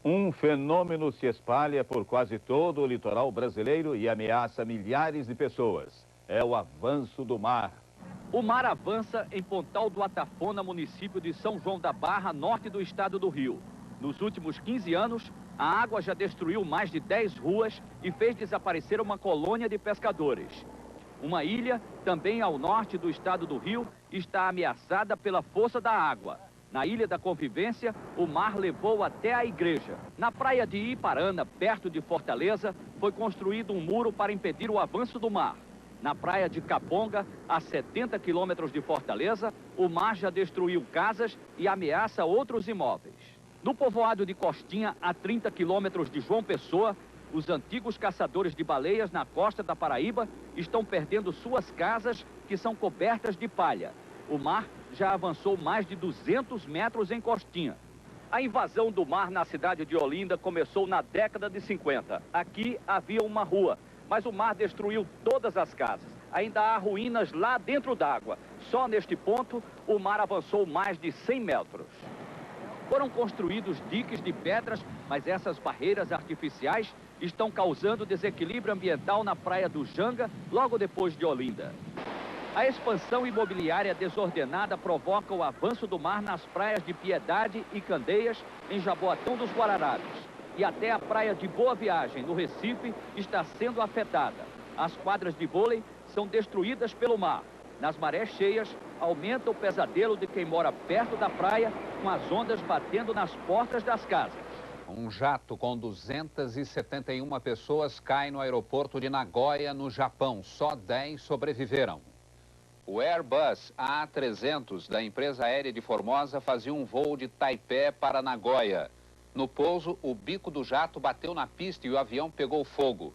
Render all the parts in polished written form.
Um fenômeno se espalha por quase todo o litoral brasileiro e ameaça milhares de pessoas. É o avanço do mar. O mar avança em Pontal do Atafona, município de São João da Barra, norte do estado do Rio. Nos últimos 15 anos, a água já destruiu mais de 10 ruas e fez desaparecer uma colônia de pescadores. Uma ilha, também ao norte do estado do Rio, está ameaçada pela força da água. Na Ilha da Convivência, o mar levou até a igreja. Na praia de Iparana, perto de Fortaleza, foi construído um muro para impedir o avanço do mar. Na praia de Caponga, a 70 quilômetros de Fortaleza, o mar já destruiu casas e ameaça outros imóveis. No povoado de Costinha, a 30 quilômetros de João Pessoa, os antigos caçadores de baleias na costa da Paraíba estão perdendo suas casas, que são cobertas de palha. O mar já avançou mais de 200 metros em Costinha. A invasão do mar na cidade de Olinda começou na década de 50. Aqui havia uma rua, mas o mar destruiu todas as casas. Ainda há ruínas lá dentro d'água. Só neste ponto, o mar avançou mais de 100 metros. Foram construídos diques de pedras, mas essas barreiras artificiais estão causando desequilíbrio ambiental na praia do Janga, logo depois de Olinda. A expansão imobiliária desordenada provoca o avanço do mar nas praias de Piedade e Candeias, em Jaboatão dos Guararapes. E até a praia de Boa Viagem, no Recife, está sendo afetada. As quadras de vôlei são destruídas pelo mar. Nas marés cheias, aumenta o pesadelo de quem mora perto da praia, com as ondas batendo nas portas das casas. Um jato com 271 pessoas cai no aeroporto de Nagoya, no Japão. Só 10 sobreviveram. O Airbus A300 da empresa aérea de Formosa fazia um voo de Taipei para Nagoya. No pouso, o bico do jato bateu na pista e o avião pegou fogo.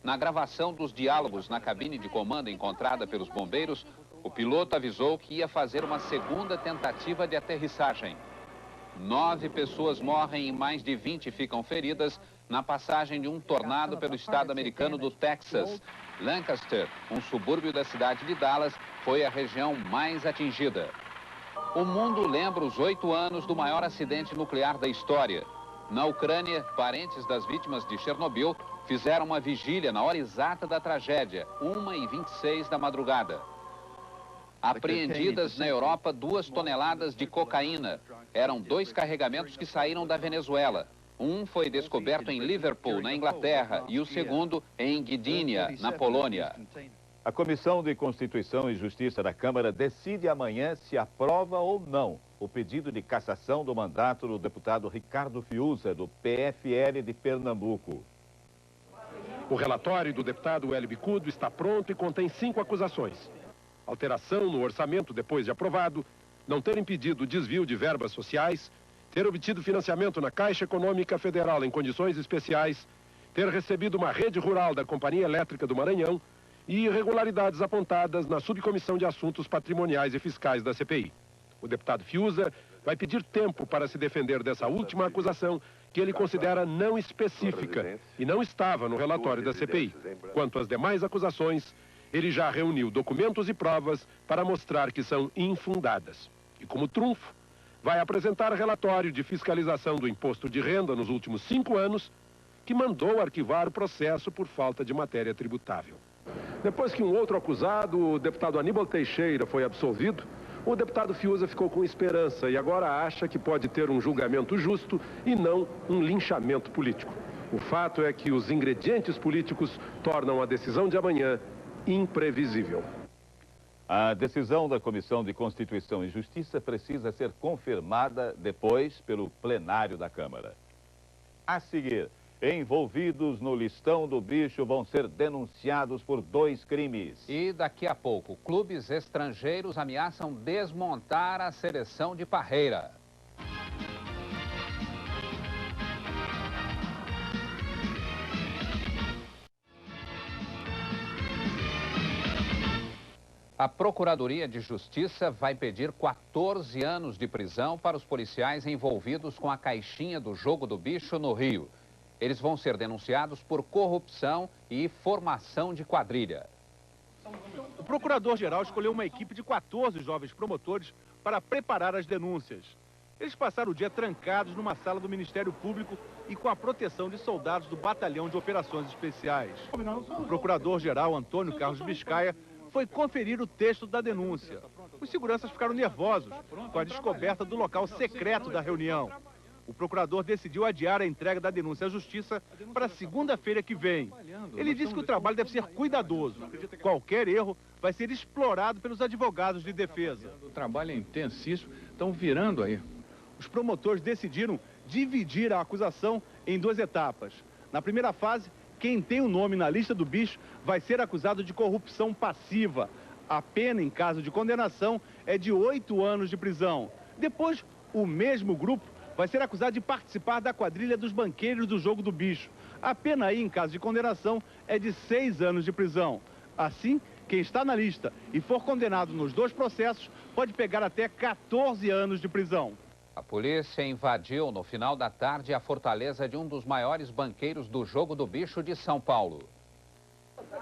Na gravação dos diálogos na cabine de comando encontrada pelos bombeiros, o piloto avisou que ia fazer uma segunda tentativa de aterrissagem. 9 pessoas morrem e mais de 20 ficam feridas na passagem de um tornado pelo estado americano do Texas. Lancaster, um subúrbio da cidade de Dallas, foi a região mais atingida. O mundo lembra os 8 anos do maior acidente nuclear da história. Na Ucrânia, parentes das vítimas de Chernobyl fizeram uma vigília na hora exata da tragédia, 1h26 da madrugada. Apreendidas na Europa 2 toneladas de cocaína. Eram 2 carregamentos que saíram da Venezuela. Um foi descoberto em Liverpool, na Inglaterra, e o segundo em Gdynia, na Polônia. A Comissão de Constituição e Justiça da Câmara decide amanhã se aprova ou não o pedido de cassação do mandato do deputado Ricardo Fiuza, do PFL de Pernambuco. O relatório do deputado Hélio Bicudo está pronto e contém 5 acusações. Alteração no orçamento depois de aprovado, não ter impedido desvio de verbas sociais, ter obtido financiamento na Caixa Econômica Federal em condições especiais, ter recebido uma rede rural da Companhia Elétrica do Maranhão e irregularidades apontadas na Subcomissão de Assuntos Patrimoniais e Fiscais da CPI. O deputado Fiuza vai pedir tempo para se defender dessa última acusação, que ele considera não específica e não estava no relatório da CPI. Quanto às demais acusações, ele já reuniu documentos e provas para mostrar que são infundadas. E como trunfo, vai apresentar relatório de fiscalização do imposto de renda nos últimos 5 anos, que mandou arquivar o processo por falta de matéria tributável. Depois que um outro acusado, o deputado Aníbal Teixeira, foi absolvido, o deputado Fiuza ficou com esperança e agora acha que pode ter um julgamento justo e não um linchamento político. O fato é que os ingredientes políticos tornam a decisão de amanhã imprevisível. A decisão da Comissão de Constituição e Justiça precisa ser confirmada depois pelo plenário da Câmara. A seguir, envolvidos no listão do bicho vão ser denunciados por 2 crimes. E daqui a pouco, clubes estrangeiros ameaçam desmontar a seleção de Parreira. A Procuradoria de Justiça vai pedir 14 anos de prisão para os policiais envolvidos com a caixinha do jogo do bicho no Rio. Eles vão ser denunciados por corrupção e formação de quadrilha. O procurador-geral escolheu uma equipe de 14 jovens promotores para preparar as denúncias. Eles passaram o dia trancados numa sala do Ministério Público e com a proteção de soldados do Batalhão de Operações Especiais. O procurador-geral Antônio Carlos Biscaia foi conferir o texto da denúncia. Os seguranças ficaram nervosos com a descoberta do local secreto da reunião. O procurador decidiu adiar a entrega da denúncia à Justiça para segunda-feira que vem. Ele disse que o trabalho deve ser cuidadoso. Qualquer erro vai ser explorado pelos advogados de defesa. O trabalho é intensíssimo, estão virando aí. Os promotores decidiram dividir a acusação em 2 etapas. Na primeira fase, quem tem o nome na lista do bicho vai ser acusado de corrupção passiva. A pena, em caso de condenação, é de 8 anos de prisão. Depois, o mesmo grupo vai ser acusado de participar da quadrilha dos banqueiros do jogo do bicho. A pena aí, em caso de condenação, é de 6 anos de prisão. Assim, quem está na lista e for condenado nos 2 processos pode pegar até 14 anos de prisão. A polícia invadiu no final da tarde a fortaleza de um dos maiores banqueiros do jogo do bicho de São Paulo.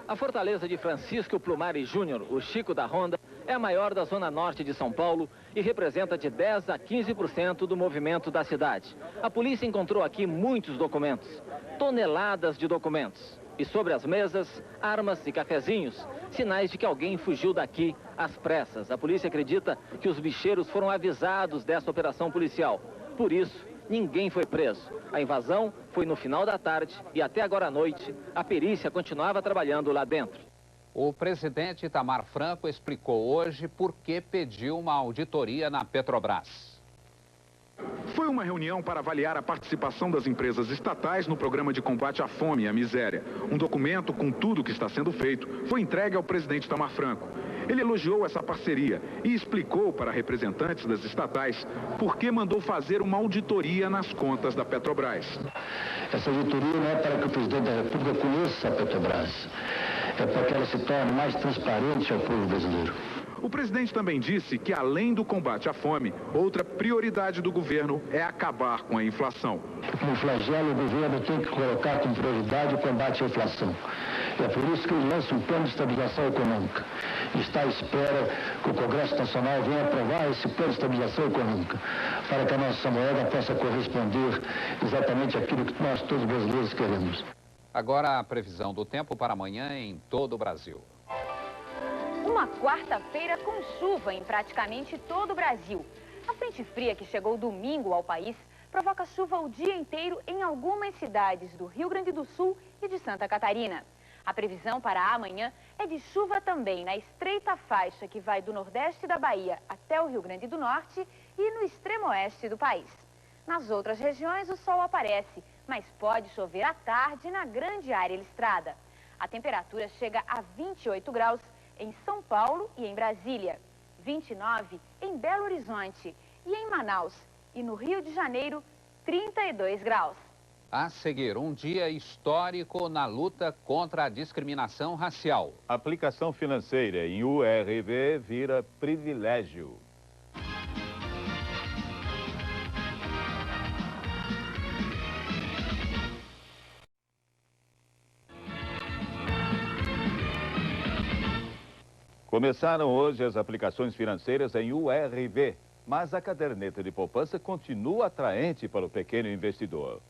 A fortaleza de Francisco Plumari Júnior, o Chico da Ronda, é a maior da zona norte de São Paulo e representa de 10% a 15% do movimento da cidade. A polícia encontrou aqui muitos documentos, toneladas de documentos. E sobre as mesas, armas e cafezinhos, sinais de que alguém fugiu daqui às pressas. A polícia acredita que os bicheiros foram avisados dessa operação policial. Por isso, ninguém foi preso. A invasão foi no final da tarde e até agora à noite, a perícia continuava trabalhando lá dentro. O presidente Itamar Franco explicou hoje por que pediu uma auditoria na Petrobras. Foi uma reunião para avaliar a participação das empresas estatais no programa de combate à fome e à miséria. Um documento com tudo o que está sendo feito foi entregue ao presidente Itamar Franco. Ele elogiou essa parceria e explicou para representantes das estatais por que mandou fazer uma auditoria nas contas da Petrobras. Essa auditoria não é para que o presidente da República conheça a Petrobras, é para que ela se torne mais transparente ao povo brasileiro. O presidente também disse que, além do combate à fome, outra prioridade do governo é acabar com a inflação. Como flagelo, o governo tem que colocar como prioridade o combate à inflação. É por isso que ele lança um plano de estabilização econômica. Está à espera que o Congresso Nacional venha aprovar esse plano de estabilização econômica, para que a nossa moeda possa corresponder exatamente àquilo que nós todos brasileiros queremos. Agora a previsão do tempo para amanhã em todo o Brasil. Uma quarta-feira com chuva em praticamente todo o Brasil. A frente fria que chegou domingo ao país provoca chuva o dia inteiro em algumas cidades do Rio Grande do Sul e de Santa Catarina. A previsão para amanhã é de chuva também na estreita faixa que vai do nordeste da Bahia até o Rio Grande do Norte e no extremo oeste do país. Nas outras regiões o sol aparece, mas pode chover à tarde na grande área listrada. A temperatura chega a 28 graus em São Paulo e em Brasília, 29 em Belo Horizonte e em Manaus, e no Rio de Janeiro, 32 graus. A seguir, um dia histórico na luta contra a discriminação racial. A aplicação financeira em URV vira privilégio. Começaram hoje as aplicações financeiras em URV, mas a caderneta de poupança continua atraente para o pequeno investidor.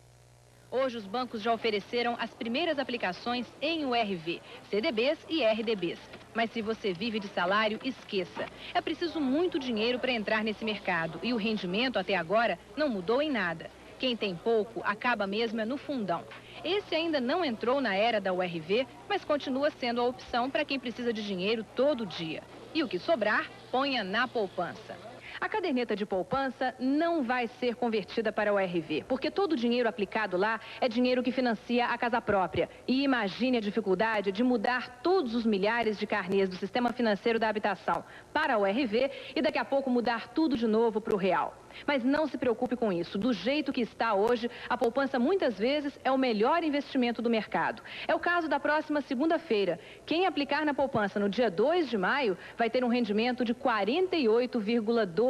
Hoje os bancos já ofereceram as primeiras aplicações em URV, CDBs e RDBs. Mas se você vive de salário, esqueça. É preciso muito dinheiro para entrar nesse mercado e o rendimento até agora não mudou em nada. Quem tem pouco acaba mesmo no fundão. Esse ainda não entrou na era da URV, mas continua sendo a opção para quem precisa de dinheiro todo dia. E o que sobrar, ponha na poupança. A caderneta de poupança não vai ser convertida para a URV, porque todo o dinheiro aplicado lá é dinheiro que financia a casa própria. E imagine a dificuldade de mudar todos os milhares de carnês do sistema financeiro da habitação para a URV e daqui a pouco mudar tudo de novo para o real. Mas não se preocupe com isso. Do jeito que está hoje, a poupança muitas vezes é o melhor investimento do mercado. É o caso da próxima segunda-feira. Quem aplicar na poupança no dia 2 de maio vai ter um rendimento de 48,12%.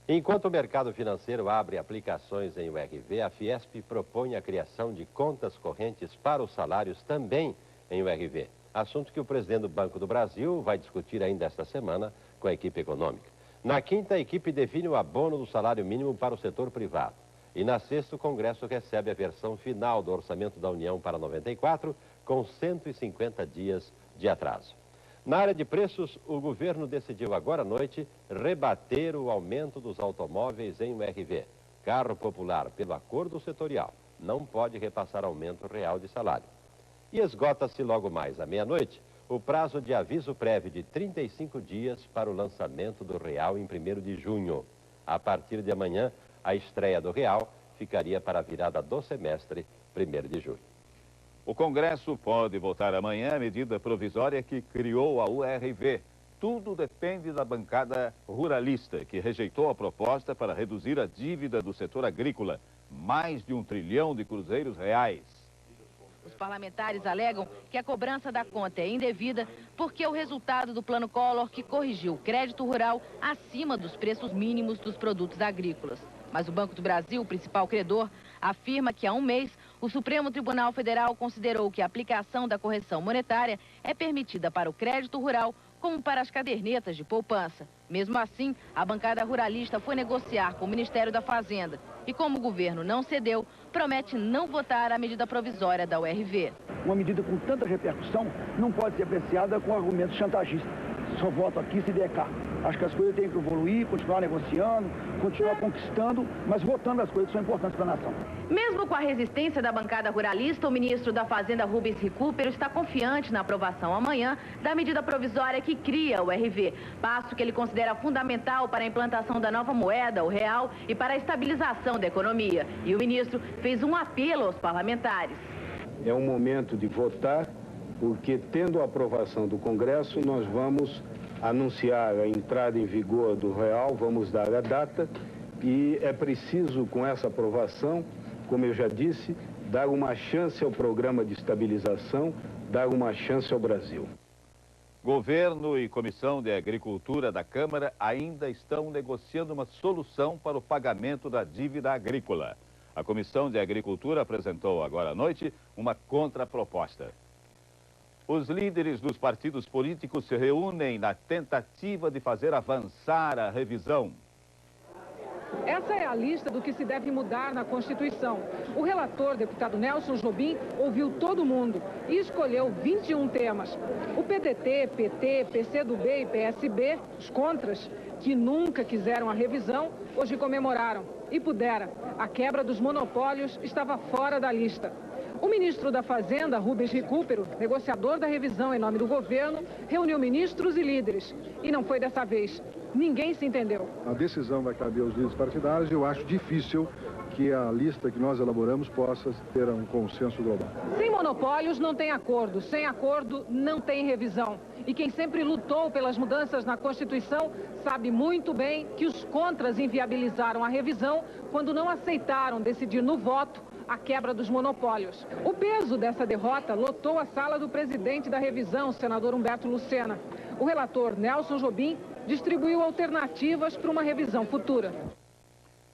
Enquanto o mercado financeiro abre aplicações em URV, a Fiesp propõe a criação de contas correntes para os salários também em URV. Assunto que o presidente do Banco do Brasil vai discutir ainda esta semana com a equipe econômica. Na quinta, a equipe define o abono do salário mínimo para o setor privado. E na sexta, o Congresso recebe a versão final do Orçamento da União para 94, com 150 dias de atraso. Na área de preços, o governo decidiu agora à noite rebater o aumento dos automóveis em URV. Carro popular, pelo acordo setorial, não pode repassar aumento real de salário. E esgota-se logo mais à meia-noite o prazo de aviso prévio de 35 dias para o lançamento do real em 1º de junho. A partir de amanhã, a estreia do real ficaria para a virada do semestre, 1º de julho. O Congresso pode votar amanhã a medida provisória que criou a URV. Tudo depende da bancada ruralista, que rejeitou a proposta para reduzir a dívida do setor agrícola, mais de 1 trilhão de cruzeiros reais. Os parlamentares alegam que a cobrança da conta é indevida porque é o resultado do Plano Collor que corrigiu o crédito rural acima dos preços mínimos dos produtos agrícolas. Mas o Banco do Brasil, o principal credor, afirma que há um mês o Supremo Tribunal Federal considerou que a aplicação da correção monetária é permitida para o crédito rural como para as cadernetas de poupança. Mesmo assim, a bancada ruralista foi negociar com o Ministério da Fazenda e, como o governo não cedeu, promete não votar a medida provisória da URV. Uma medida com tanta repercussão não pode ser apreciada com argumentos chantagistas. Só voto aqui se der cá. Acho que as coisas têm que evoluir, continuar negociando, continuar conquistando, mas votando as coisas que são importantes para a nação. Mesmo com a resistência da bancada ruralista, o ministro da Fazenda, Rubens Recupero, está confiante na aprovação amanhã da medida provisória que cria o URV, passo que ele considera fundamental para a implantação da nova moeda, o real, e para a estabilização da economia. E o ministro fez um apelo aos parlamentares. É um momento de votar, porque tendo a aprovação do Congresso, nós vamos anunciar a entrada em vigor do real, vamos dar a data, e é preciso, com essa aprovação, como eu já disse, dar uma chance ao programa de estabilização, dar uma chance ao Brasil. Governo e Comissão de Agricultura da Câmara ainda estão negociando uma solução para o pagamento da dívida agrícola. A Comissão de Agricultura apresentou agora à noite uma contraproposta. Os líderes dos partidos políticos se reúnem na tentativa de fazer avançar a revisão. Essa é a lista do que se deve mudar na Constituição. O relator, deputado Nelson Jobim, ouviu todo mundo e escolheu 21 temas. O PDT, PT, PCdoB e PSB, os contras, que nunca quiseram a revisão, hoje comemoraram. E pudera, a quebra dos monopólios estava fora da lista. O ministro da Fazenda, Rubens Recupero, negociador da revisão em nome do governo, reuniu ministros e líderes. E não foi dessa vez. Ninguém se entendeu. A decisão vai caber aos líderes partidários e eu acho difícil que a lista que nós elaboramos possa ter um consenso global. Sem monopólios não tem acordo. Sem acordo não tem revisão. E quem sempre lutou pelas mudanças na Constituição sabe muito bem que os contras inviabilizaram a revisão quando não aceitaram decidir no voto a quebra dos monopólios. O peso dessa derrota lotou a sala do presidente da revisão, o senador Humberto Lucena. O relator Nelson Jobim distribuiu alternativas para uma revisão futura.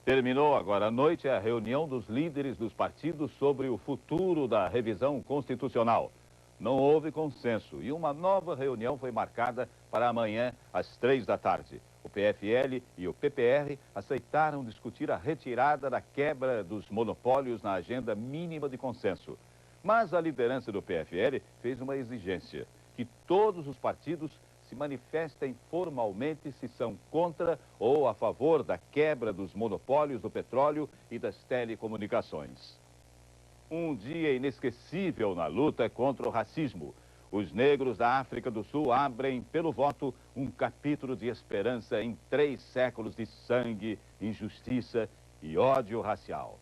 Terminou agora à noite a reunião dos líderes dos partidos sobre o futuro da revisão constitucional. Não houve consenso e uma nova reunião foi marcada para amanhã às 3 da tarde. O PFL e o PPR aceitaram discutir a retirada da quebra dos monopólios na agenda mínima de consenso. Mas a liderança do PFL fez uma exigência, que todos os partidos se manifestem formalmente se são contra ou a favor da quebra dos monopólios do petróleo e das telecomunicações. Um dia inesquecível na luta contra o racismo. Os negros da África do Sul abrem, pelo voto, um capítulo de esperança em 3 séculos de sangue, injustiça e ódio racial.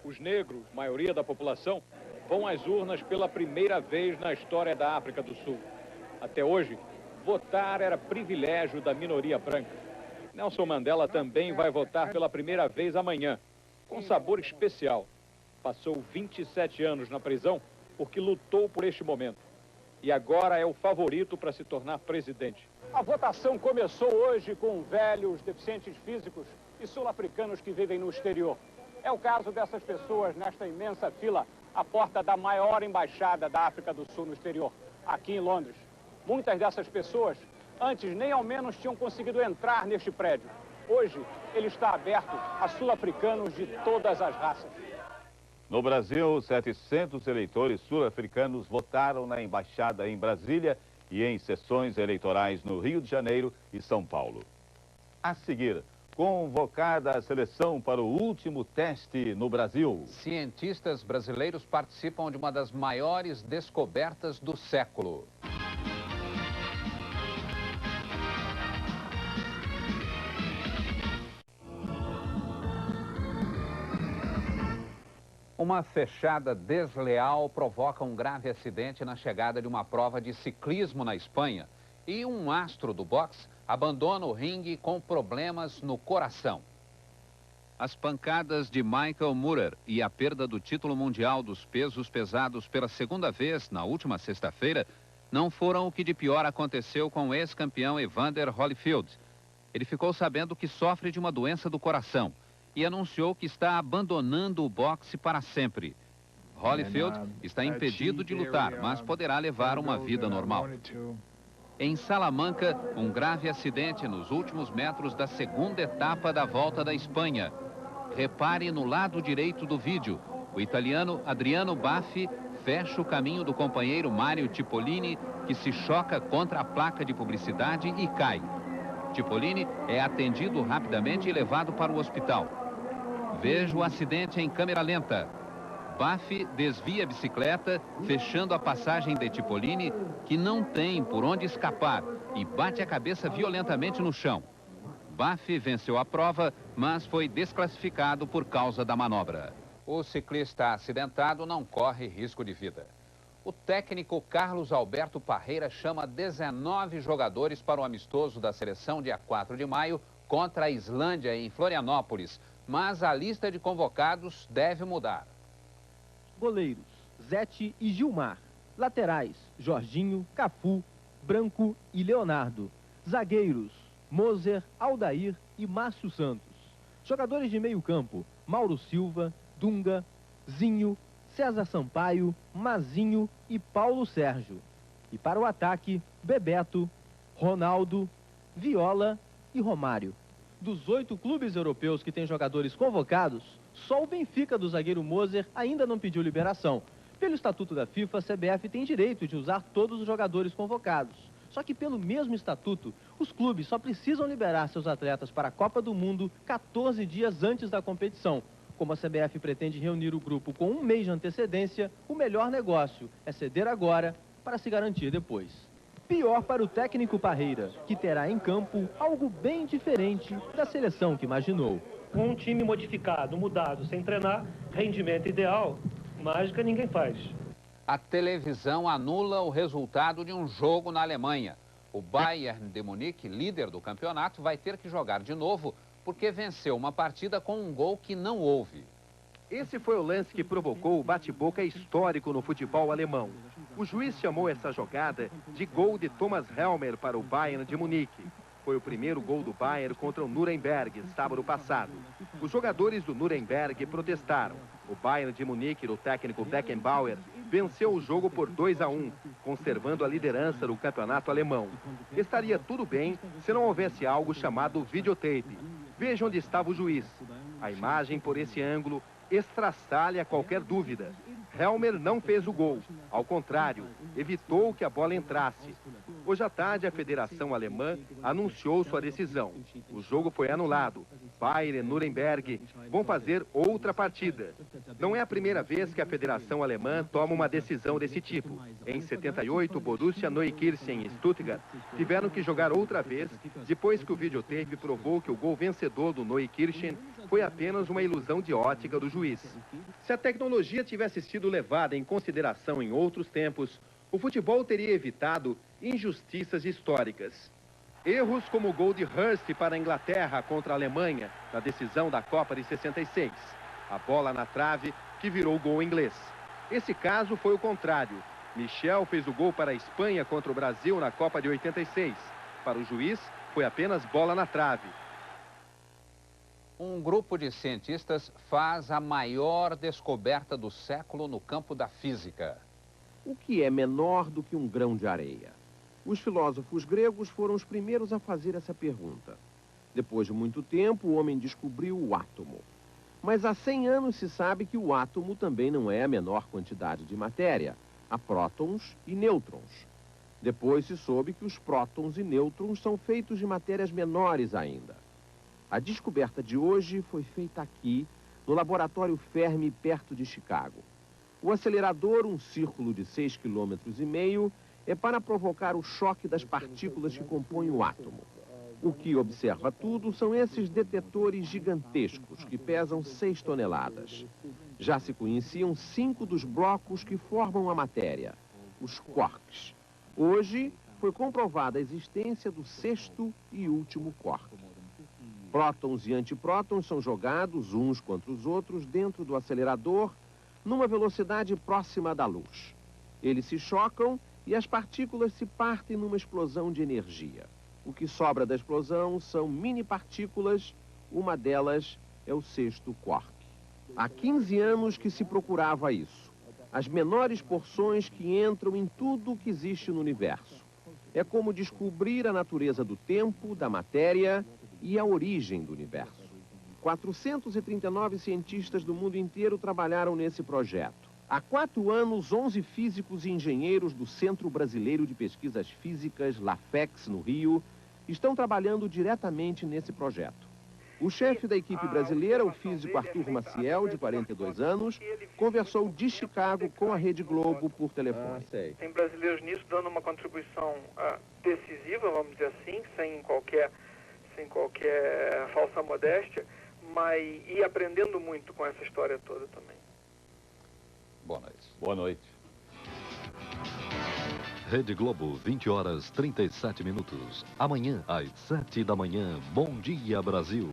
Os negros, maioria da população, vão às urnas pela primeira vez na história da África do Sul. Até hoje, votar era privilégio da minoria branca. Nelson Mandela também vai votar pela primeira vez amanhã, com sabor especial. Passou 27 anos na prisão porque lutou por este momento. E agora é o favorito para se tornar presidente. A votação começou hoje com velhos, deficientes físicos e sul-africanos que vivem no exterior. É o caso dessas pessoas nesta imensa fila à porta da maior embaixada da África do Sul no exterior, aqui em Londres. Muitas dessas pessoas Antes, nem ao menos tinham conseguido entrar neste prédio. Hoje, ele está aberto a sul-africanos de todas as raças. No Brasil, 700 eleitores sul-africanos votaram na embaixada em Brasília e em sessões eleitorais no Rio de Janeiro e São Paulo. A seguir, convocada a seleção para o último teste no Brasil. Cientistas brasileiros participam de uma das maiores descobertas do século. Uma fechada desleal provoca um grave acidente na chegada de uma prova de ciclismo na Espanha. E um astro do boxe abandona o ringue com problemas no coração. As pancadas de Michael Moorer e a perda do título mundial dos pesos pesados pela segunda vez na última sexta-feira não foram o que de pior aconteceu com o ex-campeão Evander Holyfield. Ele ficou sabendo que sofre de uma doença do coração e anunciou que está abandonando o boxe para sempre. Holyfield está impedido de lutar, mas poderá levar uma vida normal. Em Salamanca, um grave acidente nos últimos metros da segunda etapa da Volta da Espanha. Repare no lado direito do vídeo. O italiano Adriano Baffi fecha o caminho do companheiro Mário Cipollini, que se choca contra a placa de publicidade e cai. Cipollini é atendido rapidamente e levado para o hospital. Veja o acidente em câmera lenta. Baffi desvia a bicicleta, fechando a passagem de Cipollini, que não tem por onde escapar, e bate a cabeça violentamente no chão. Baffi venceu a prova, mas foi desclassificado por causa da manobra. O ciclista acidentado não corre risco de vida. O técnico Carlos Alberto Parreira chama 19 jogadores para o amistoso da seleção dia 4 de maio contra a Islândia em Florianópolis, mas a lista de convocados deve mudar. Goleiros, Zete e Gilmar. Laterais, Jorginho, Cafu, Branco e Leonardo. Zagueiros, Moser, Aldair e Márcio Santos. Jogadores de meio campo, Mauro Silva, Dunga, Zinho, César Sampaio, Mazinho e Paulo Sérgio. E para o ataque, Bebeto, Ronaldo, Viola e Romário. Dos 8 clubes europeus que têm jogadores convocados, só o Benfica do zagueiro Moser ainda não pediu liberação. Pelo estatuto da FIFA, a CBF tem direito de usar todos os jogadores convocados. Só que pelo mesmo estatuto, os clubes só precisam liberar seus atletas para a Copa do Mundo 14 dias antes da competição. Como a CBF pretende reunir o grupo com um mês de antecedência, o melhor negócio é ceder agora para se garantir depois. Pior para o técnico Parreira, que terá em campo algo bem diferente da seleção que imaginou. Um time modificado, mudado, sem treinar, rendimento ideal, mágica ninguém faz. A televisão anula o resultado de um jogo na Alemanha. O Bayern de Munique, líder do campeonato, vai ter que jogar de novo porque venceu uma partida com um gol que não houve. Esse foi o lance que provocou o bate-boca histórico no futebol alemão. O juiz chamou essa jogada de gol de Thomas Helmer para o Bayern de Munique. Foi o primeiro gol do Bayern contra o Nuremberg, sábado passado. Os jogadores do Nuremberg protestaram. O Bayern de Munique, do técnico Beckenbauer, venceu o jogo por 2-1, conservando a liderança do campeonato alemão. Estaria tudo bem se não houvesse algo chamado videotape. Veja onde estava o juiz. A imagem, por esse ângulo, estraçalha qualquer dúvida. Helmer não fez o gol. Ao contrário, evitou que a bola entrasse. Hoje à tarde, a Federação Alemã anunciou sua decisão. O jogo foi anulado. Bayern e Nuremberg vão fazer outra partida. Não é a primeira vez que a Federação Alemã toma uma decisão desse tipo. Em 78, Borussia Neukirchen e Stuttgart tiveram que jogar outra vez, depois que o videotape provou que o gol vencedor do Neukirchen foi apenas uma ilusão de ótica do juiz. Se a tecnologia tivesse sido levada em consideração em outros tempos, o futebol teria evitado injustiças históricas. Erros como o gol de Hurst para a Inglaterra contra a Alemanha, na decisão da Copa de 66. A bola na trave que virou gol inglês. Esse caso foi o contrário. Michel fez o gol para a Espanha contra o Brasil na Copa de 86. Para o juiz, foi apenas bola na trave. Um grupo de cientistas faz a maior descoberta do século no campo da física. O que é menor do que um grão de areia? Os filósofos gregos foram os primeiros a fazer essa pergunta. Depois de muito tempo, o homem descobriu o átomo. Mas há 100 anos se sabe que o átomo também não é a menor quantidade de matéria. Há prótons e nêutrons. Depois se soube que os prótons e nêutrons são feitos de matérias menores ainda. A descoberta de hoje foi feita aqui, no laboratório Fermi, perto de Chicago. O acelerador, um círculo de 6,5 km, é para provocar o choque das partículas que compõem o átomo. O que observa tudo são esses detetores gigantescos, que pesam 6 toneladas. Já se conheciam 5 dos blocos que formam a matéria, os quarks. Hoje foi comprovada a existência do 6º e último quark. Prótons e antiprótons são jogados uns contra os outros dentro do acelerador numa velocidade próxima da luz. Eles se chocam e as partículas se partem numa explosão de energia. O que sobra da explosão são mini-partículas, uma delas é o 6º quark. Há 15 anos que se procurava isso. As menores porções que entram em tudo o que existe no universo. É como descobrir a natureza do tempo, da matéria e a origem do universo. 439 cientistas do mundo inteiro trabalharam nesse projeto. Há 4 anos, 11 físicos e engenheiros do Centro Brasileiro de Pesquisas Físicas, LAFEX, no Rio, estão trabalhando diretamente nesse projeto. O chefe da equipe brasileira, o físico Arthur Maciel, de 42 anos, conversou de Chicago com a Rede Globo por telefone. Tem brasileiros nisso dando uma contribuição decisiva, vamos dizer assim, sem qualquer falsa modéstia, e aprendendo muito com essa história toda também. Boa noite. Boa noite. Rede Globo, 20 horas 37 minutos. Amanhã, às 7 da manhã, Bom Dia Brasil.